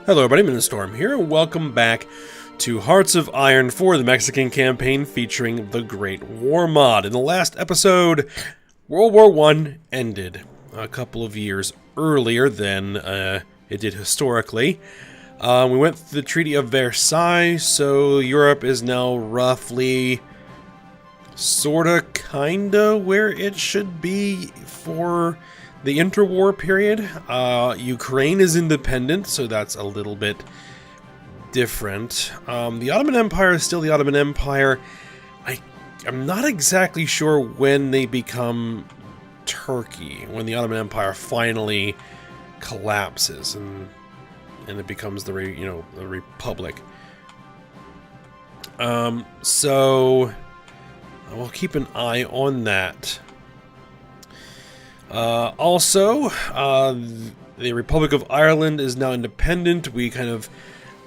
Hello everybody, Storm here, and welcome back to Hearts of Iron for the Mexican campaign featuring the Great War mod. In the last episode, World War I ended a couple of years earlier than it did historically. We went through the Treaty of Versailles, so Europe is now roughly, sorta, kinda where it should be for the interwar period. Ukraine is independent, so that's a little bit different. The Ottoman Empire is still the Ottoman Empire. I'm not exactly sure when they become Turkey, when the Ottoman Empire finally collapses and it becomes the Republic. So we'll keep an eye on that. Also, the Republic of Ireland is now independent. We kind of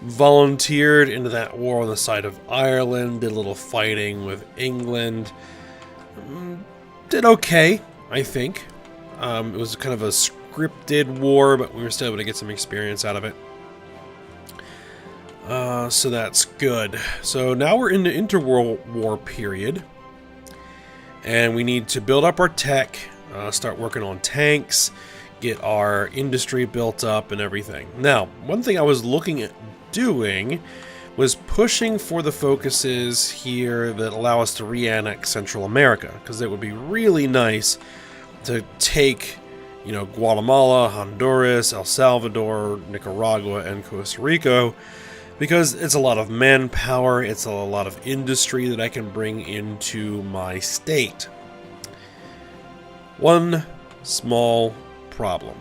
volunteered into that war on the side of Ireland, did a little fighting with England. Did okay, I think. It was kind of a scripted war, but we were still able to get some experience out of it. So that's good. So now we're in the interworld war period, and we need to build up our tech. Start working on tanks, get our industry built up and everything. Now, one thing I was looking at doing was pushing for the focuses here that allow us to re-annex Central America, because it would be really nice to take, Guatemala, Honduras, El Salvador, Nicaragua, and Costa Rica, because it's a lot of manpower, it's a lot of industry that I can bring into my state. One small problem,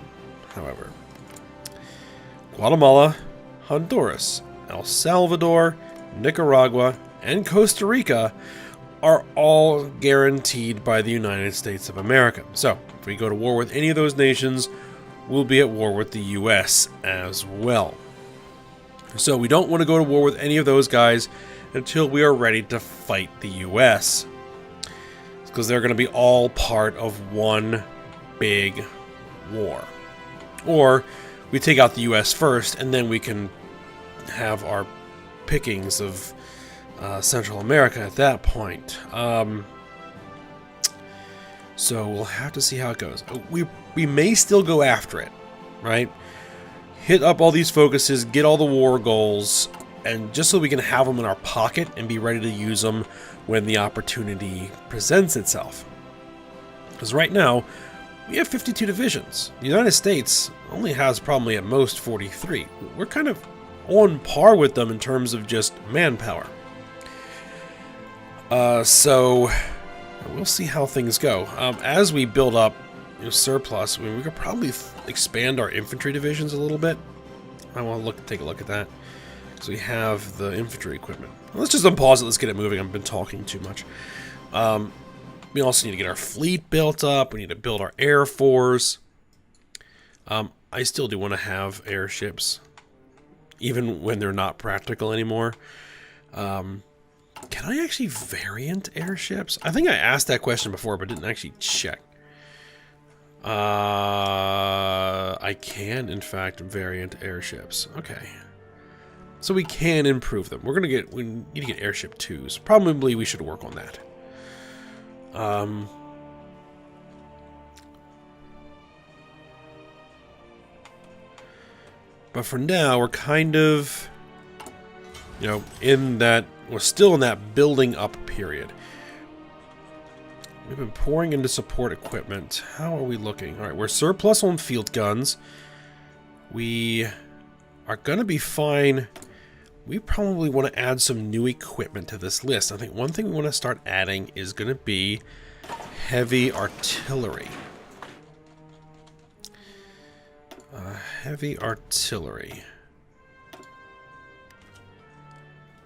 however. Guatemala, Honduras, El Salvador, Nicaragua, and Costa Rica are all guaranteed by the United States of America. So, if we go to war with any of those nations, we'll be at war with the US as well. So we don't want to go to war with any of those guys until we are ready to fight the US. Because they're going to be all part of one big war. Or we take out the US first, and then we can have our pickings of Central America at that point. So we'll have to see how it goes. We may still go after it, right? Hit up all these focuses, get all the war goals, and just so we can have them in our pocket and be ready to use them when the opportunity presents itself. Because right now, we have 52 divisions. The United States only has probably at most 43. We're kind of on par with them in terms of just manpower. So we'll see how things go. As we build up surplus, we could probably expand our infantry divisions a little bit. I want to take a look at that. So we have the infantry equipment. Let's just unpause it. Let's get it moving. I've been talking too much. We also need to get our fleet built up. We need to build our air force. I still do want to have airships, even when they're not practical anymore. Can I actually variant airships? I think I asked that question before, but didn't actually check. I can, in fact, variant airships. Okay. So we can improve them. We need to get airship 2s. Probably we should work on that. But for now, we're kind of, we're still in that building up period. We've been pouring into support equipment. How are we looking? All right, we're surplus on field guns. We are going to be fine. We probably want to add some new equipment to this list. I think one thing we want to start adding is going to be heavy artillery. Heavy artillery.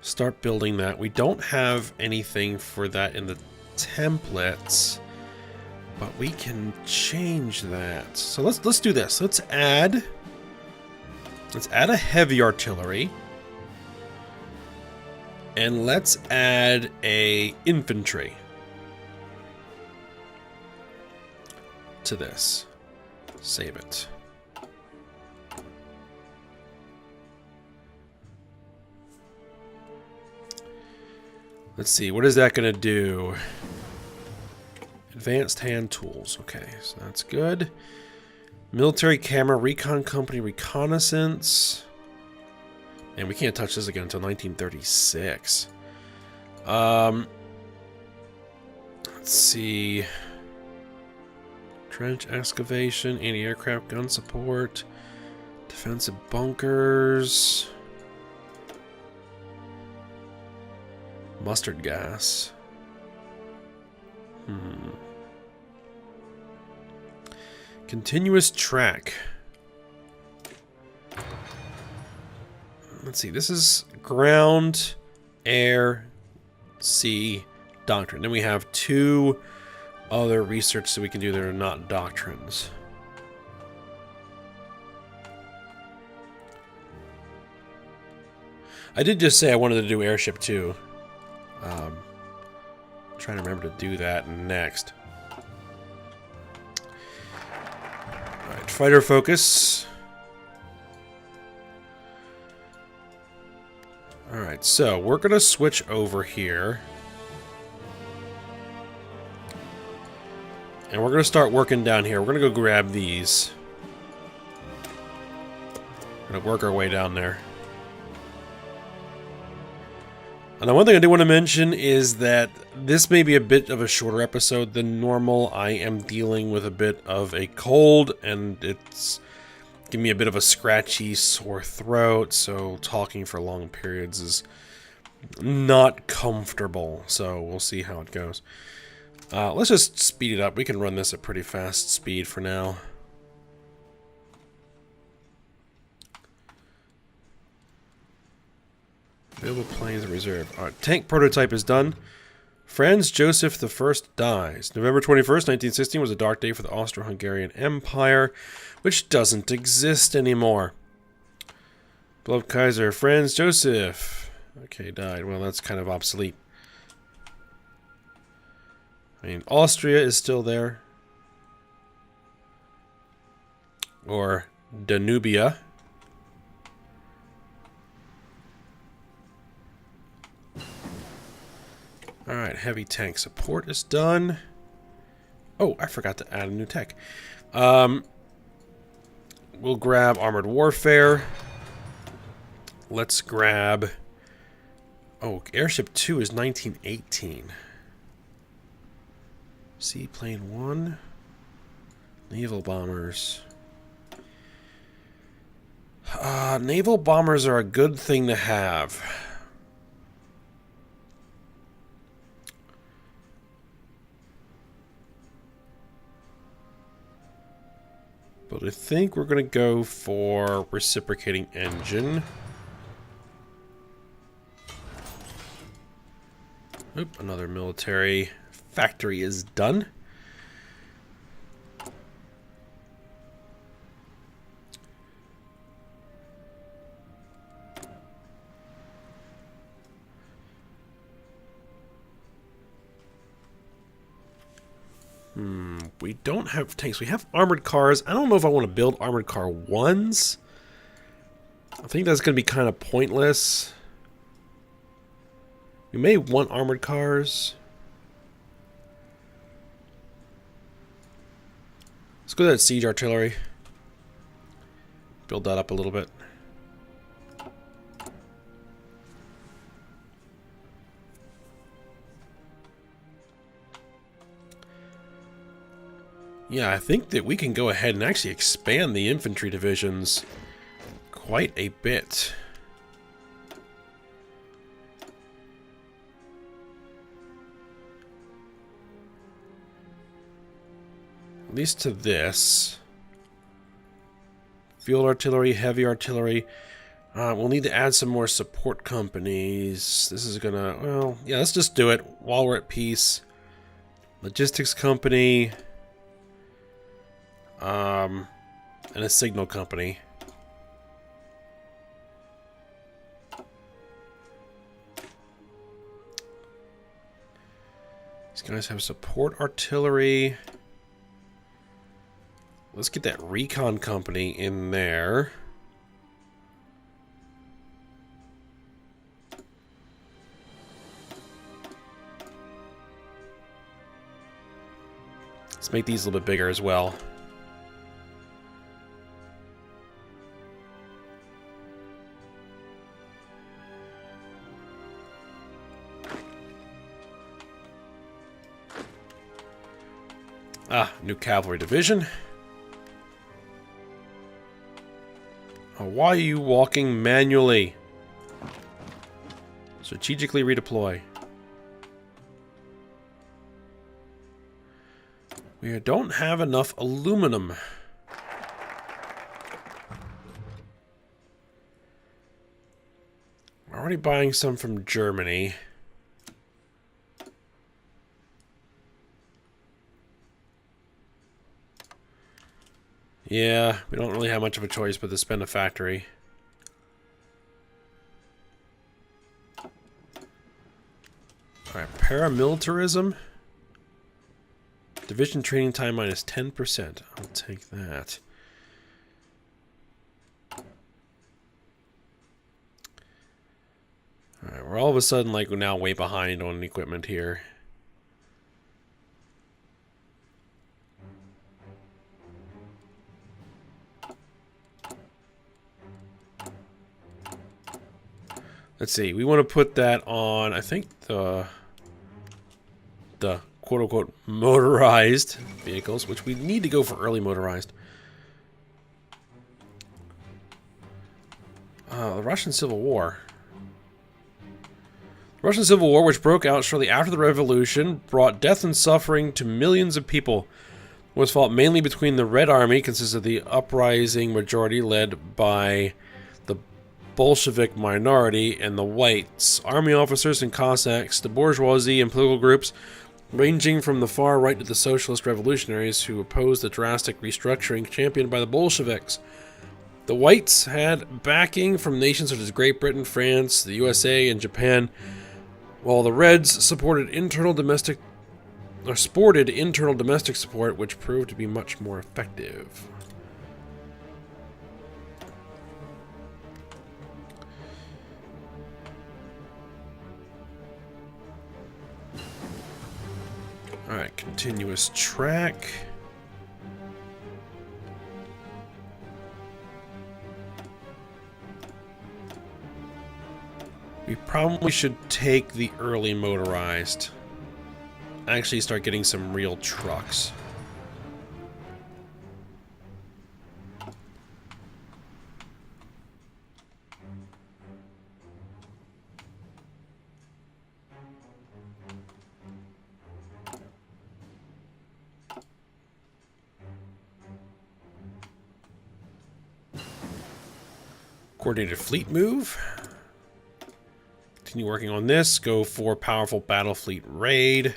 Start building that. We don't have anything for that in the templates, but we can change that. So let's do this. Let's add a heavy artillery. And let's add a infantry to this. Save it. Let's see, what is that going to do? Advanced hand tools. Okay, so that's good. Military camera, recon company, reconnaissance. And we can't touch this again until 1936. Let's see. Trench excavation, anti-aircraft gun support, defensive bunkers, mustard gas. Continuous track. Let's see, this is ground, air, sea, doctrine. Then we have 2 other research that we can do that are not doctrines. I did just say I wanted to do airship too. Trying to remember to do that next. Alright, fighter focus. Alright, so we're going to switch over here. And we're going to start working down here. We're going to go grab these. We're going to work our way down there. And the one thing I do want to mention is that this may be a bit of a shorter episode than normal. I am dealing with a bit of a cold, and it's giving me a bit of a scratchy, sore throat, so talking for long periods is not comfortable. So we'll see how it goes. Let's just speed it up. We can run this at pretty fast speed for now. Available planes in reserve. Alright, tank prototype is done. Franz Joseph I dies. November 21st, 1916 was a dark day for the Austro-Hungarian Empire, which doesn't exist anymore. Beloved Kaiser Franz Joseph. Okay, died. Well, that's kind of obsolete. I mean, Austria is still there. Or Danubia. Alright, heavy tank support is done. Oh, I forgot to add a new tech. We'll grab armored warfare. Let's grab... Oh, airship 2 is 1918. Seaplane 1. Naval bombers. Naval bombers are a good thing to have. But I think we're going to go for reciprocating engine. Oop, another military factory is done. We don't have tanks. We have armored cars. I don't know if I want to build armored car 1s. I think that's going to be kind of pointless. We may want armored cars. Let's go to that siege artillery. Build that up a little bit. Yeah, I think that we can go ahead and actually expand the infantry divisions quite a bit. At least to this. Field artillery, heavy artillery. We'll need to add some more support companies. This is gonna, well, yeah, let's just do it while we're at peace. Logistics company. And a signal company. These guys have support artillery. Let's get that recon company in there. Let's make these a little bit bigger as well. Ah, new cavalry division. Oh, why are you walking manually? Strategically redeploy. We don't have enough aluminum. We're already buying some from Germany. Yeah, we don't really have much of a choice but to spend a factory. Alright, paramilitarism. Division training time minus 10%. I'll take that. Alright, we're all of a sudden like now way behind on equipment here. Let's see, we want to put that on, I think, the quote-unquote motorized vehicles, which we need to go for early motorized. The Russian Civil War. The Russian Civil War, which broke out shortly after the revolution, brought death and suffering to millions of people. It was fought mainly between the Red Army, consisting of the uprising majority led by the Bolshevik minority, and the Whites, army officers and Cossacks, the bourgeoisie and political groups, ranging from the far right to the socialist revolutionaries who opposed the drastic restructuring championed by the Bolsheviks. The Whites had backing from nations such as Great Britain, France, the USA, and Japan, while the Reds sported internal domestic support, which proved to be much more effective. Alright, continuous track. We probably should take the early motorized. Actually start getting some real trucks. Coordinated fleet move. Continue working on this. Go for powerful battle fleet raid.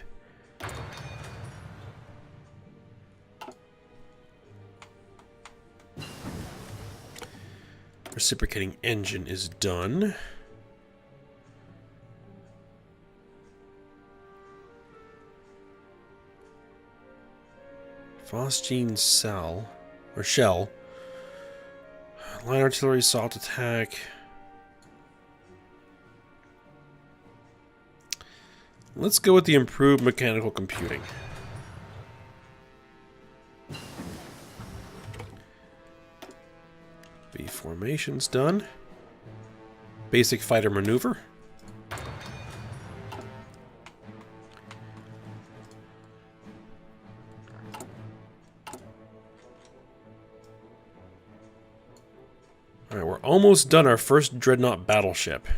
Reciprocating engine is done. Phosgene cell or shell. Line artillery, assault attack. Let's go with the improved mechanical computing. B formation's done. Basic fighter maneuver. Alright, we're almost done our first Dreadnought battleship.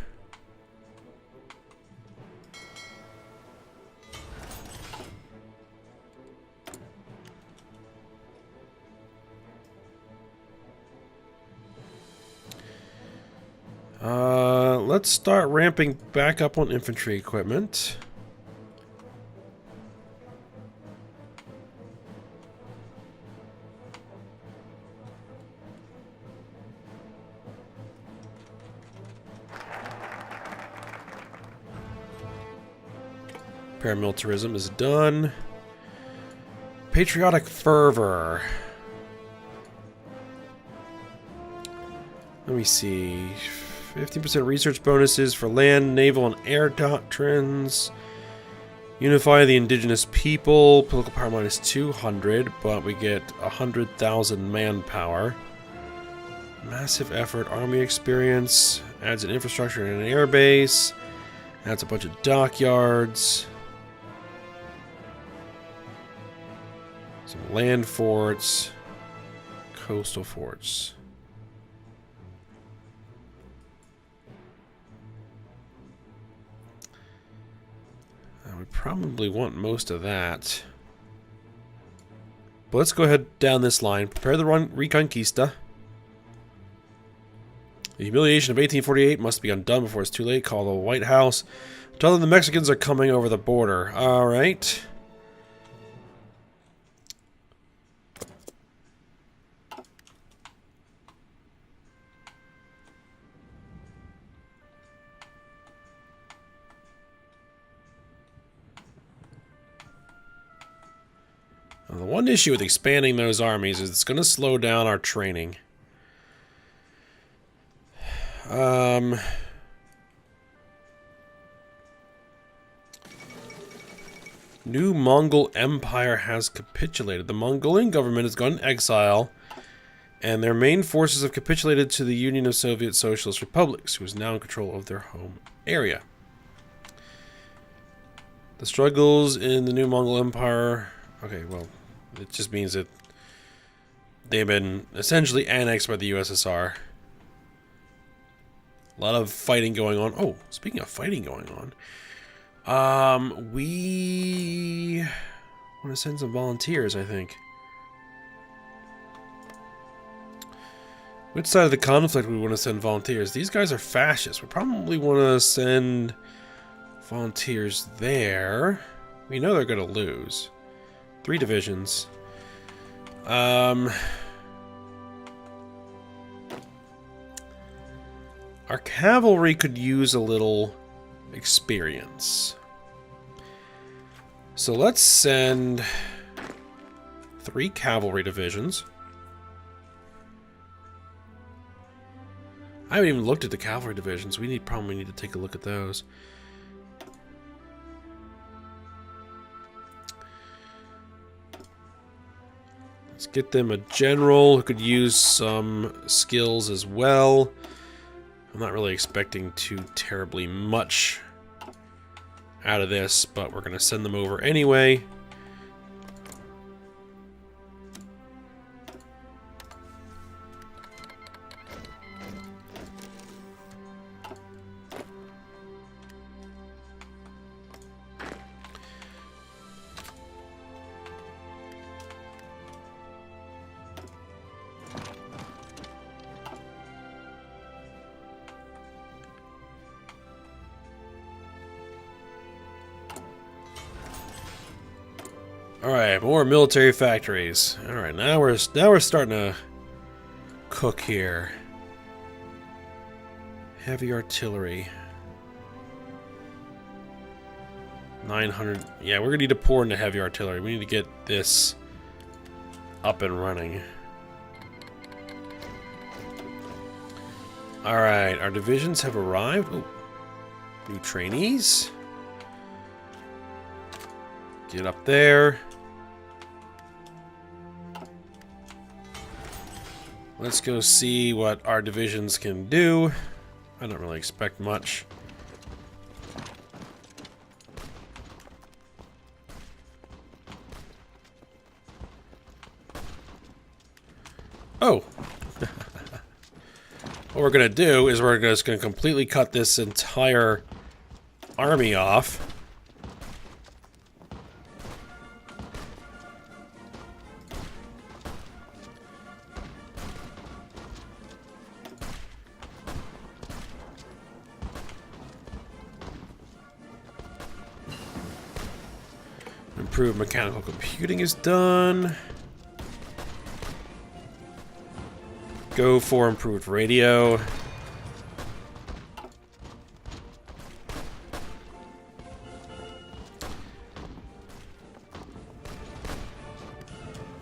Let's start ramping back up on infantry equipment. Paramilitarism is done. Patriotic fervor. Let me see. 15% research bonuses for land, naval, and air doctrines. Unify the indigenous people. Political power minus 200, but we get 100,000 manpower. Massive effort. Army experience. Adds an infrastructure and an air base. Adds a bunch of dockyards. Some land forts. Coastal forts. We probably want most of that. But let's go ahead down this line. Prepare the Reconquista. The humiliation of 1848 must be undone before it's too late. Call the White House. Tell them the Mexicans are coming over the border. Alright. Now, the one issue with expanding those armies is it's going to slow down our training. New Mongol Empire has capitulated. The Mongolian government has gone in exile, and their main forces have capitulated to the Union of Soviet Socialist Republics, who is now in control of their home area. The struggles in the new Mongol Empire... Okay, well, it just means that they've been essentially annexed by the USSR. A lot of fighting going on. Oh, speaking of fighting going on, we want to send some volunteers, I think. Which side of the conflict we want to send volunteers? These guys are fascists. We probably want to send volunteers there. We know they're going to lose. 3 divisions. Our cavalry could use a little experience. So let's send 3 cavalry divisions. I haven't even looked at the cavalry divisions. We probably need to take a look at those. Let's get them a general who could use some skills as well. I'm not really expecting too terribly much out of this, but we're going to send them over anyway. Alright, more military factories. Alright, now we're starting to cook here. Heavy artillery. 900. Yeah, we're gonna need to pour into heavy artillery. We need to get this up and running. Alright, our divisions have arrived. Ooh, new trainees. Get up there. Let's go see what our divisions can do. I don't really expect much. Oh! What we're going to do is we're just going to completely cut this entire army off. Improved mechanical computing is done. Go for improved radio.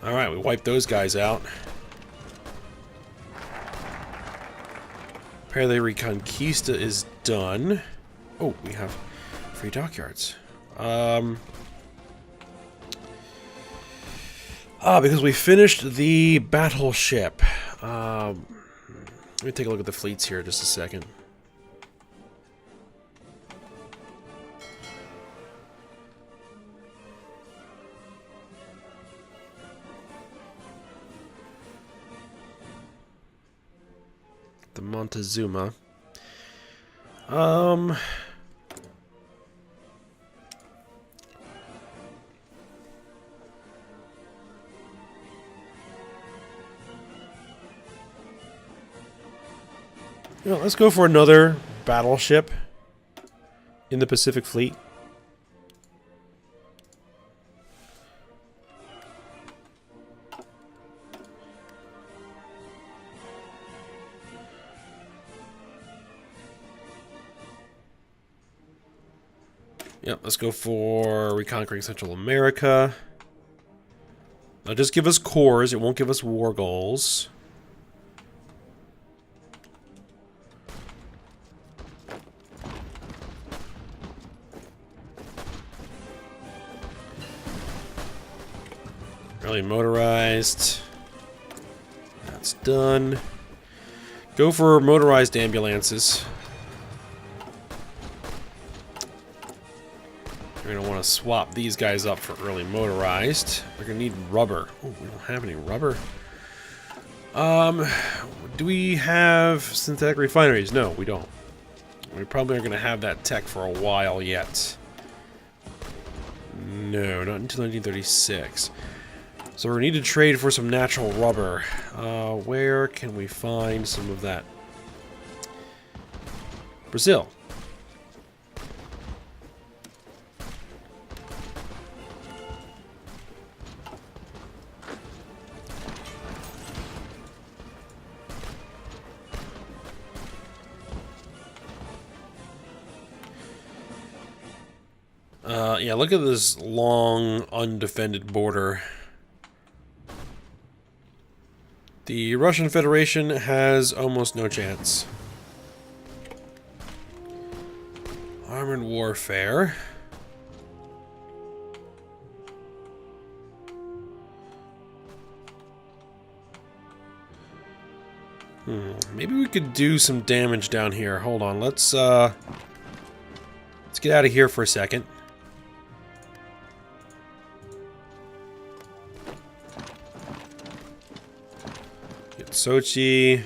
Alright, we wiped those guys out. Apparently Reconquista is done. Oh, we have free dockyards. Because we finished the battleship. Let me take a look at the fleets here just a second. The Montezuma. You know, let's go for another battleship in the Pacific Fleet. Yep, let's go for reconquering Central America. Now just give us cores, it won't give us war goals. Early motorized. That's done. Go for motorized ambulances. We're going to want to swap these guys up for early motorized. We're going to need rubber. Oh, we don't have any rubber. Do we have synthetic refineries? No, we don't. We probably are going to have that tech for a while yet. No, not until 1936. So we need to trade for some natural rubber. Where can we find some of that? Brazil. Yeah, look at this long, undefended border. The Russian Federation has almost no chance. Armored warfare. Maybe we could do some damage down here. Hold on, let's get out of here for a second. Get Sochi.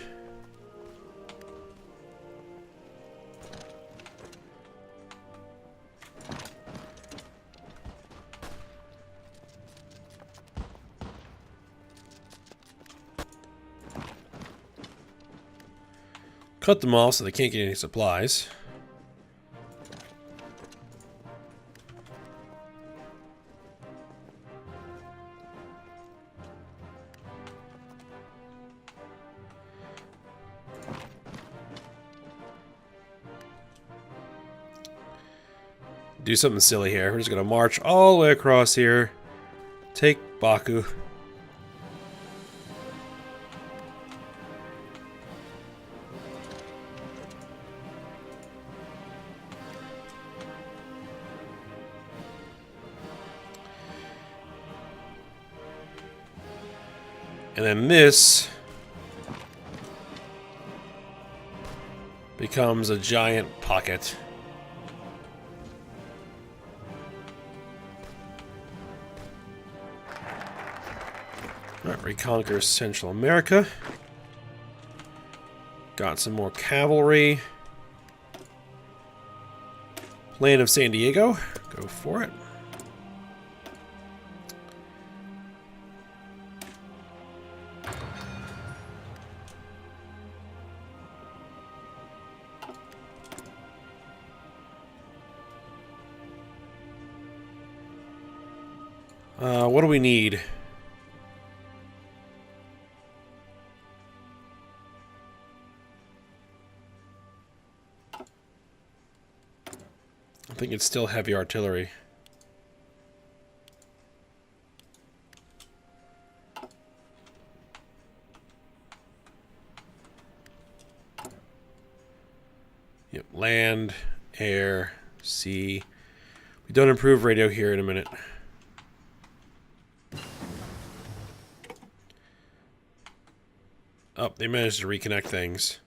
Cut them off so they can't get any supplies. Do something silly here. We're just gonna march all the way across here. Take Baku. And then this becomes a giant pocket. Alright, reconquer Central America. Got some more cavalry. Land of San Diego. Go for it. What do we need? I think it's still heavy artillery. Yep, land, air, sea. We don't improve radio here in a minute. Oh, they managed to reconnect things.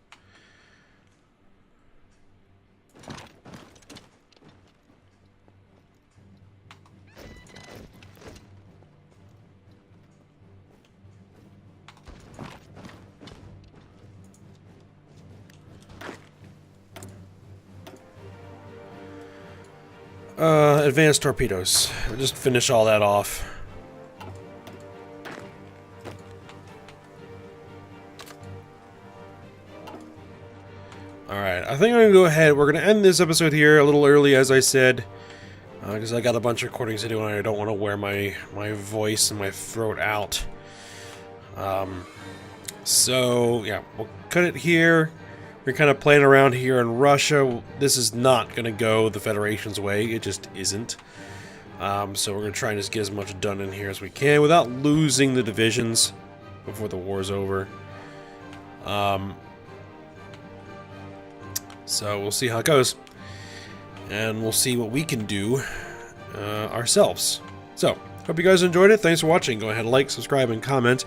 Advanced torpedoes. We'll just finish all that off. Alright, I think I'm going to go ahead. We're going to end this episode here a little early, as I said. Because I got a bunch of recordings to do and I don't want to wear my voice and my throat out. So, yeah, we'll cut it here. We're kind of playing around here in Russia. This is not going to go the Federation's way. It just isn't. So we're going to try and just get as much done in here as we can without losing the divisions before the war's over. So we'll see how it goes. And we'll see what we can do ourselves. So, hope you guys enjoyed it. Thanks for watching. Go ahead and like, subscribe, and comment.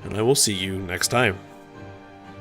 And I will see you next time.